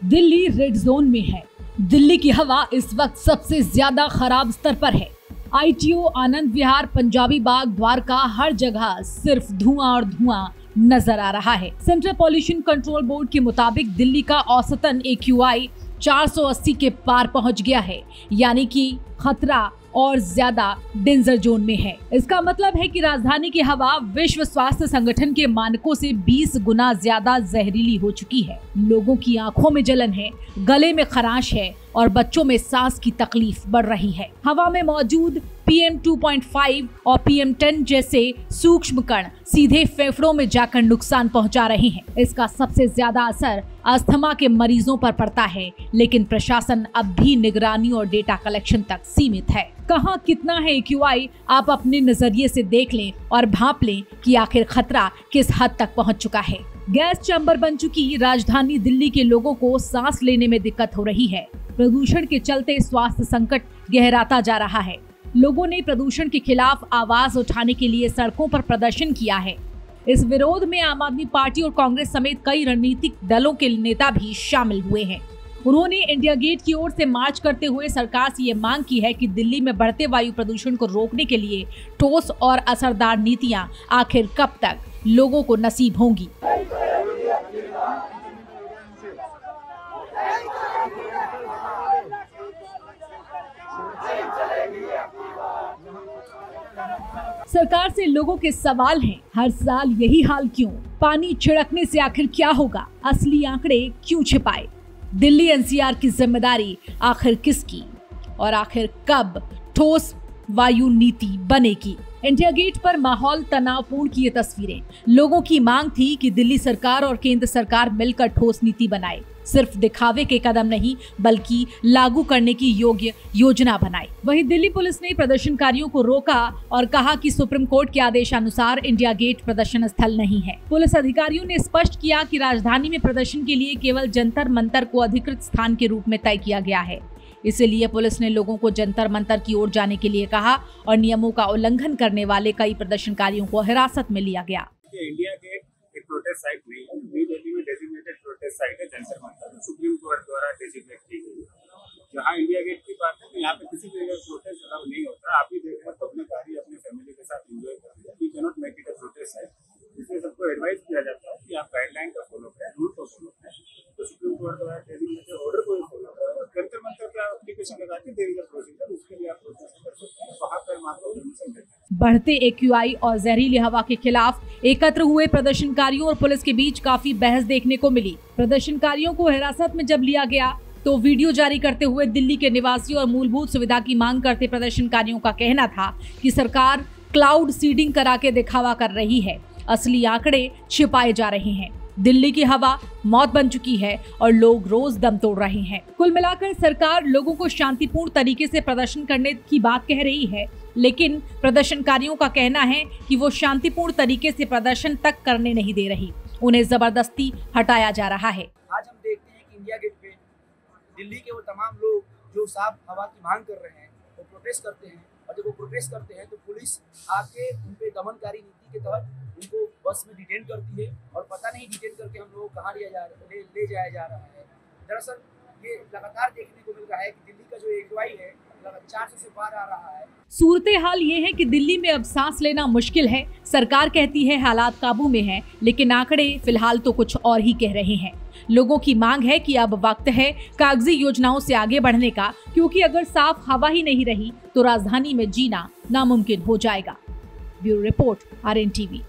Delhi red zone में है। दिल्ली की हवा इस वक्त सबसे ज्यादा खराब स्तर पर है। ITO, आनंद विहार, पंजाबी बाग, द्वारका, हर जगह सिर्फ धुआं और धुआं नजर आ रहा है। सेंट्रल पॉल्यूशन कंट्रोल बोर्ड के मुताबिक दिल्ली का औसतन AQI 480 के पार पहुंच गया है, यानी कि खतरा और ज्यादा डेंजर जोन में है। इसका मतलब है कि राजधानी की हवा विश्व स्वास्थ्य संगठन के मानकों से 20 गुना ज्यादा जहरीली हो चुकी है। लोगों की आंखों में जलन है, गले में खराश है और बच्चों में सांस की तकलीफ बढ़ रही है। हवा में मौजूद PM 2.5 और PM 10 जैसे सूक्ष्म कण सीधे फेफड़ों में जाकर नुकसान पहुंचा रहे हैं। इसका सबसे ज्यादा असर अस्थमा के मरीजों पर पड़ता है, लेकिन प्रशासन अब भी निगरानी और डेटा कलेक्शन तक सीमित है। कहां कितना है AQI, आप अपने नजरिए से देख लें और भांप लें कि आखिर खतरा किस हद तक पहुंच चुका है। गैस चैम्बर बन चुकी राजधानी दिल्ली के लोगों को सांस लेने में दिक्कत हो रही है। प्रदूषण के चलते स्वास्थ्य संकट गहराता जा रहा है। लोगों ने प्रदूषण के खिलाफ आवाज उठाने के लिए सड़कों पर प्रदर्शन किया है। इस विरोध में आम आदमी पार्टी और कांग्रेस समेत कई रणनीतिक दलों के नेता भी शामिल हुए हैं। उन्होंने इंडिया गेट की ओर से मार्च करते हुए सरकार से ये मांग की है कि दिल्ली में बढ़ते वायु प्रदूषण को रोकने के लिए ठोस और असरदार नीतियां आखिर कब तक लोगों को नसीब होंगी। सरकार से लोगों के सवाल हैं, हर साल यही हाल क्यों? पानी छिड़कने से आखिर क्या होगा? असली आंकड़े क्यों छिपाए? दिल्ली NCR की जिम्मेदारी आखिर किसकी? और आखिर कब ठोस वायु नीति बनेगी? इंडिया गेट पर माहौल तनावपूर्ण की ये तस्वीरें। लोगों की मांग थी कि दिल्ली सरकार और केंद्र सरकार मिलकर ठोस नीति बनाए, सिर्फ दिखावे के कदम नहीं बल्कि लागू करने की योग्य योजना बनाए। वहीं दिल्ली पुलिस ने प्रदर्शनकारियों को रोका और कहा कि सुप्रीम कोर्ट के आदेशानुसार इंडिया गेट प्रदर्शन स्थल नहीं है। पुलिस अधिकारियों ने स्पष्ट किया कि राजधानी में प्रदर्शन के लिए केवल जंतर मंतर को अधिकृत स्थान के रूप में तय किया गया है। इसीलिए पुलिस ने लोगों को जंतर मंतर की ओर जाने के लिए कहा और नियमों का उल्लंघन करने वाले कई प्रदर्शनकारियों को हिरासत में लिया गया। इंडिया गेट एक प्रोटेस्ट साइट नहीं है, न्यू दिल्ली में डेजिग्नेटेड प्रोटेस्ट साइट है जंतर मंतर, सुप्रीम कोर्ट द्वारा डेजिग्नेट की गई है। जहाँ इंडिया गेट की बात है तो यहाँ पे किसी भी जगह प्रोटेस्ट अलाउ नहीं होता। आप ही देख रहे हैं पब्लिक आ रही है अपनी फैमिली के साथ एंजॉय कर रही है। We can not make it a protest site. इसलिए सबको एडवाइस किया जाता है कि आप गाइडलाइन का फॉलो करें, रूल को फॉलो करें। तो सुप्रीम कोर्ट द्वारा डेजिग्नेटेड ऑर्डर को फॉलो करें। जंतर मंतर का एप्लीकेशन लगा के देर का प्रोसीजर, उसके लिए आप प्रोटेस्ट कर सकते हैं। वहाँ पर आपको परमिशन देते हैं। बढ़ते AQI और जहरीली हवा के खिलाफ एकत्र हुए प्रदर्शनकारियों और पुलिस के बीच काफी बहस देखने को मिली। प्रदर्शनकारियों को हिरासत में जब लिया गया तो वीडियो जारी करते हुए दिल्ली के निवासी और मूलभूत सुविधा की मांग करते प्रदर्शनकारियों का कहना था कि सरकार क्लाउड सीडिंग करा के दिखावा कर रही है, असली आंकड़े छिपाए जा रहे हैं। दिल्ली की हवा मौत बन चुकी है और लोग रोज दम तोड़ रहे हैं। कुल मिलाकर सरकार लोगों को शांतिपूर्ण तरीके से प्रदर्शन करने की बात कह रही है, लेकिन प्रदर्शनकारियों का कहना है कि वो शांतिपूर्ण तरीके से प्रदर्शन तक करने नहीं दे रही, उन्हें जबरदस्ती हटाया जा रहा है। आज हम देखते हैं कि इंडिया गेट पे दिल्ली के वो तमाम लोग जो साफ हवा की मांग कर रहे हैं वो प्रोटेस्ट करते हैं, और जब वो प्रोटेस्ट करते हैं तो पुलिस आके उन पे दमनकारी नीति के तहत उनको बस में डिटेन करती है और पता नहीं डिटेन करके हम लोगों को कहाँ ले जाया जा रहा है। दरअसल ये लगातार देखने को मिल रहा है कि दिल्ली का जो AQI है 400 से पार आ रहा है। सूरत हाल ये है कि दिल्ली में अब सांस लेना मुश्किल है। सरकार कहती है हालात काबू में हैं, लेकिन आंकड़े फिलहाल तो कुछ और ही कह रहे हैं। लोगों की मांग है कि अब वक्त है कागजी योजनाओं से आगे बढ़ने का, क्योंकि अगर साफ हवा ही नहीं रही तो राजधानी में जीना नामुमकिन हो जाएगा। Bureau report RNTV।